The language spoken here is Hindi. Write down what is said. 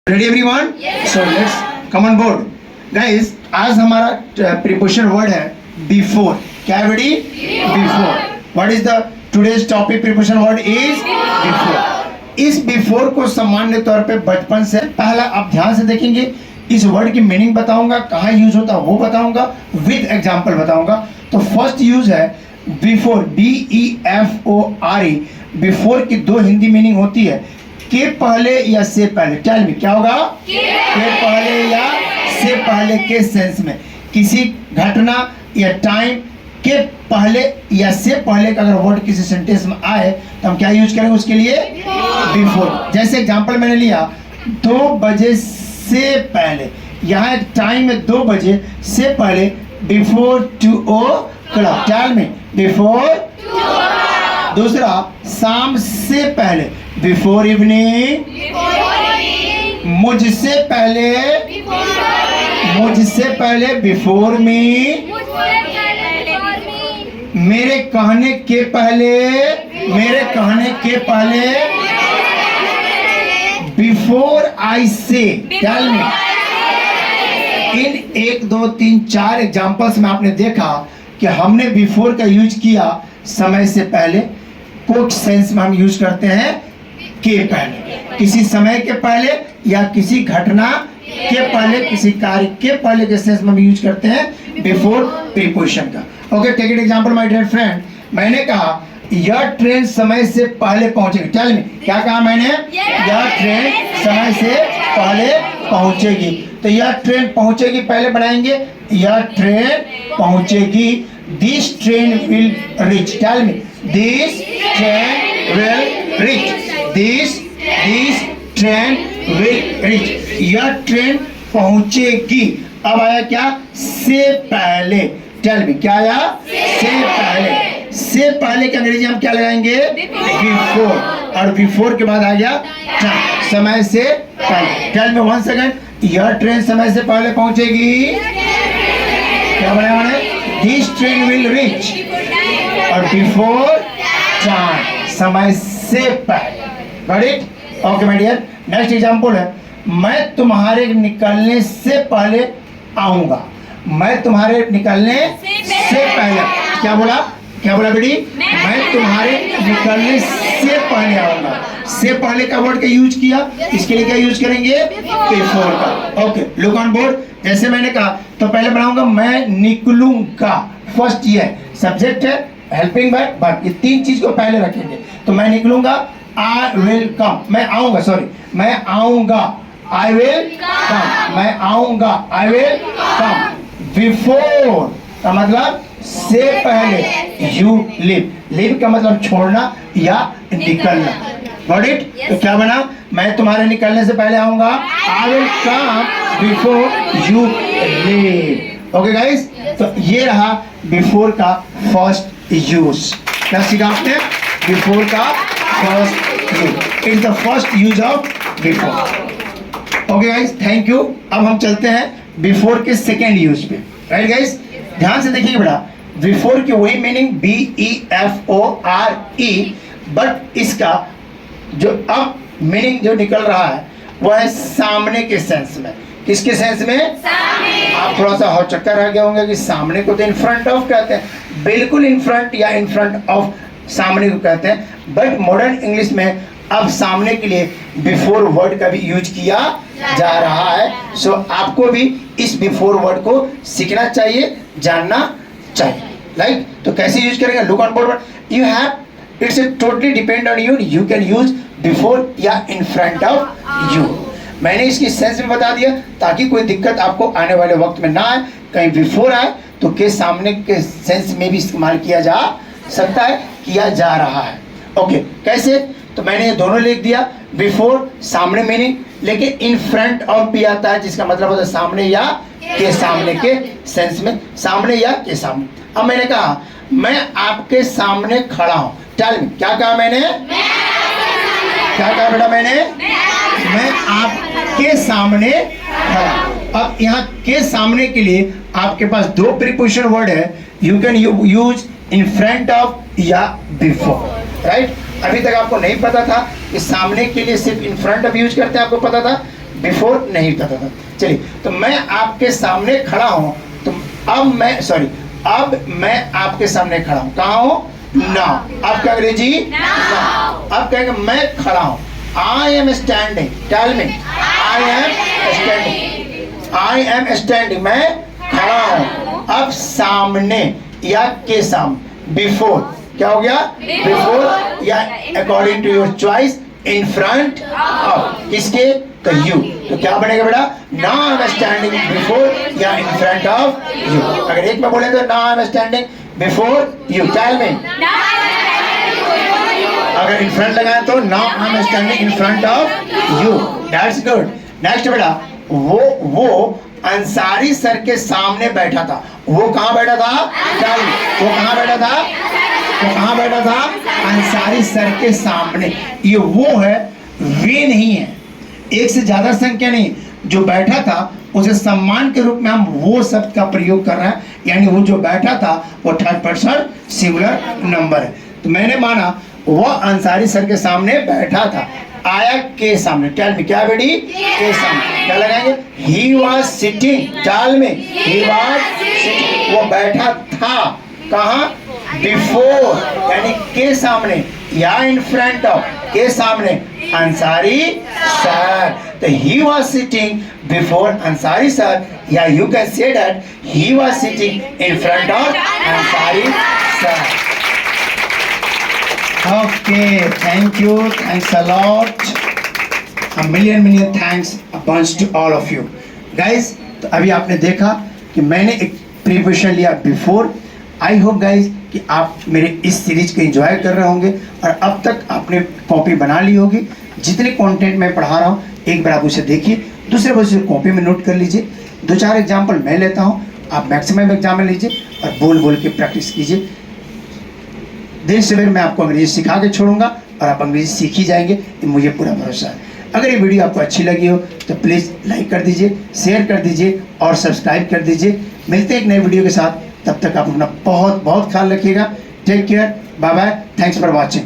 Ready everyone? Yes. So let's come on board. Guys, आज हमारा प्रीपोजिशन वर्ड है before. क्या है बेटी? Before. What is the today's topic? Preposition word is before. इस before को सामान्य तौर पे बचपन से पहला आप ध्यान से देखेंगे. इस वर्ड की मीनिंग बताऊंगा, कहाँ यूज होता है वो बताऊंगा, विद एग्जाम्पल बताऊंगा. तो फर्स्ट यूज है बिफोर, BEFORE. बिफोर की दो हिंदी मीनिंग होती है, के पहले या से पहले. टेल मी क्या होगा? के पहले या से पहले के सेंस में किसी घटना या टाइम के पहले या से पहले का अगर वर्ड किसी सेंटेंस में आए तो हम क्या यूज करेंगे उसके लिए? बिफोर. जैसे एग्जांपल मैंने लिया 2 बजे से पहले. यहाँ टाइम है 2 बजे से पहले, before 2 o'clock. Tell me before. दूसरा शाम से पहले, बिफोर इवनिंग. मुझसे पहले, मुझसे पहले, बिफोर मी. मेरे कहने के पहले, मेरे कहने के पहले, बिफोर आई से. Tell me. इन 1 2 3 4 एग्जांपल्स में आपने देखा कि हमने बिफोर का यूज किया समय से पहले. कुछ सेंस में हम यूज करते हैं के पहले, किसी समय के पहले या किसी घटना के पहले, किसी कार्य के पहले के सेंस में हम यूज करते हैं बिफोर प्रीपोजिशन का. Okay, take it example my dear friend. मैंने कहा यह ट्रेन समय से पहले पहुंचेगी. टेल मी क्या कहा मैंने? यह ट्रेन समय से पहले पहुंचेगी. तो यह ट्रेन पहुंचेगी पहले बनाएंगे, यह ट्रेन पहुंचेगी. This train will reach. Tell me this train will reach. This train will reach. यह ट्रेन पहुंचेगी. अब आया क्या? से पहले. टेल मी क्या आया? से पहले. से पहले के अंग्रेजी हम क्या लगाएंगे? बिफोर. और बिफोर के बाद आ गया टाइम, समय से पहले. Tell me 1 second. यह ट्रेन समय से पहले पहुंचेगी. क्या बनाया मैंने? This train will reach. और बिफोर टाइम, समय से पहले. Got it? Okay my dear. Next example है मैं तुम्हारे निकलने से पहले आऊंगा. मैं तुम्हारे निकलने से पहले. क्या बोला? क्या बोला बेटी? मैं तुम्हारे निकलने से पहले आऊंगा. से पहले का वर्ड का यूज किया, इसके लिए क्या यूज करेंगे? बिफोर का. Okay, look on board. जैसे मैंने कहा तो पहले बनाऊंगा मैं निकलूंगा. फर्स्ट ये सब्जेक्ट है, हेल्पिंग वर्ब, ये 3 चीज को पहले रखेंगे. तो मैं निकलूंगा, आई विल कम. मैं आऊंगा, सॉरी, मैं आऊंगा, आई विल कम. मैं आऊंगा, आई विल कम. बिफोर का मतलब से पहले. You live. लिव का मतलब छोड़ना या निकलना. Got it? तो क्या बना? मैं तुम्हारे निकलने से पहले आऊंगा, I will come before you live. Okay guys, तो ये रहा बिफोर का फर्स्ट यूज. क्या सीखा आपने? बिफोर का first use. It's the first use of before. Okay guys, thank you. अब हम चलते हैं बिफोर के सेकेंड यूज पे. राइट गाइस, ध्यान से देखिए बेटा. बिफोर की वही मीनिंग BEFORE, बट इसका जो अब मीनिंग जो निकल रहा है वो है सामने के सेंस में. किसके सेंस में? सामने. आप थोड़ा सा हौचक्का रह गए होंगे कि सामने को तो इन फ्रंट ऑफ कहते हैं. बिल्कुल इन फ्रंट या इन फ्रंट ऑफ सामने को कहते हैं, बट मॉडर्न इंग्लिश में अब सामने के लिए बिफोर वर्ड का भी यूज किया जा रहा है. सो आपको भी इस बिफोर वर्ड को सीखना चाहिए, जानना चाहिए. राइट? तो कैसे यूज करेंगे? Look on board. You have, it's totally depend on you. You can use before या इन फ्रंट ऑफ यू. मैंने इसकी सेंस में बता दिया ताकि कोई दिक्कत आपको आने वाले वक्त में ना आए. कहीं बिफोर आए तो के सामने के सेंस में भी इस्तेमाल किया जा सकता है, किया जा रहा है. ओके, कैसे? तो मैंने ये दोनों लिख दिया. बिफोर सामने मीनिंग, लेकिन इन फ्रंट ऑफ भी आता है जिसका मतलब होता है सामने या के सामने के सेंस में. सामने या के सामने. अब मैंने कहा मैं आपके सामने खड़ा हूं. टेल मी क्या कहा मैंने? क्या कहा बेटा मैंने? मैं आपके सामने खड़ा. अब यहाँ के सामने के लिए आपके पास 2 प्रीपोजिशन वर्ड है. You can use in front of या बिफोर. राइट? अभी तक आपको नहीं पता था कि सामने के लिए सिर्फ इन फ्रंट ऑफ यूज करते हैं, आपको पता था बिफोर नहीं पता था। चलिए, तो मैं आपके सामने खड़ा हूं, तो अब मैं आपके सामने खड़ा हूं। कहाँ हूं? नाउ। अब क्या अंग्रेजी? नाउ। अब कहेंगे मैं खड़ा हूं। I am standing. Tell me. I am standing. I am standing, मैं खड़ा हूं। अब सामने या के सामने, बिफोर क्या हो गया? बिफोर या according to your choice, in front of, किसके? तो यू। तो क्या बनेगा बेटा? Now I am standing before या इन फ्रंट ऑफ यू। अगर एक में बोले तो now I am standing before you. Tell me. अगर इन फ्रंट लगाए तो now I am standing in front of you. That's good. Next बेटा, वो अंसारी सर के सामने बैठा था। वो कहाँ बैठा था? वो कहाँ बैठा था? वो कहाँ बैठा था? अंसारी सर के सामने। ये वो है, वे नहीं है, एक से ज्यादा संख्या नहीं। जो बैठा था उसे सम्मान के रूप में हम वो शब्द का प्रयोग कर रहे हैं, यानी वो जो बैठा था वो थर्ड पर्सन सिंगुलर नंबर है। तो मैंने माना वह अंसारी सर के सामने बैठा था। आया के सामने। टेल मी। क्या बेटी? के सामने। क्या लगाएंगे? He was sitting. Tell me. He was sitting, वो बैठा था। कहाँ? बिफोर यानी के सामने या इन फ्रंट ऑफ, के सामने अंसारी सर। तो he was sitting before Ansari sir, या you can say that he was sitting in front of Ansari sir. Okay, thank you. Thanks a lot. A million thanks a bunch to all of you. Guys, तो अभी आपने देखा कि मैंने एक प्रिपरेशन लिया बिफोर। आई होप गाइज कि आप मेरे इस सीरीज को एंजॉय कर रहे होंगे और अब तक आपने कॉपी बना ली होगी। जितने कंटेंट मैं पढ़ा रहा हूँ एक बार आप उसे देखिए, दूसरे बार उसे कॉपी में नोट कर लीजिए। 2-4 एग्जाम्पल मैं लेता हूँ, आप मैक्सिमम एग्जाम्पल लीजिए और बोल के प्रैक्टिस कीजिए। दिन सवेर मैं आपको अंग्रेजी सिखा के छोड़ूंगा और आप अंग्रेजी सीख ही जाएंगे, ये मुझे पूरा भरोसा है। अगर ये वीडियो आपको अच्छी लगी हो तो प्लीज़ लाइक कर दीजिए, शेयर कर दीजिए और सब्सक्राइब कर दीजिए। मिलते हैं एक नए वीडियो के साथ, तब तक आप अपना बहुत ख्याल रखिएगा। Take care, bye bye, thanks for watching.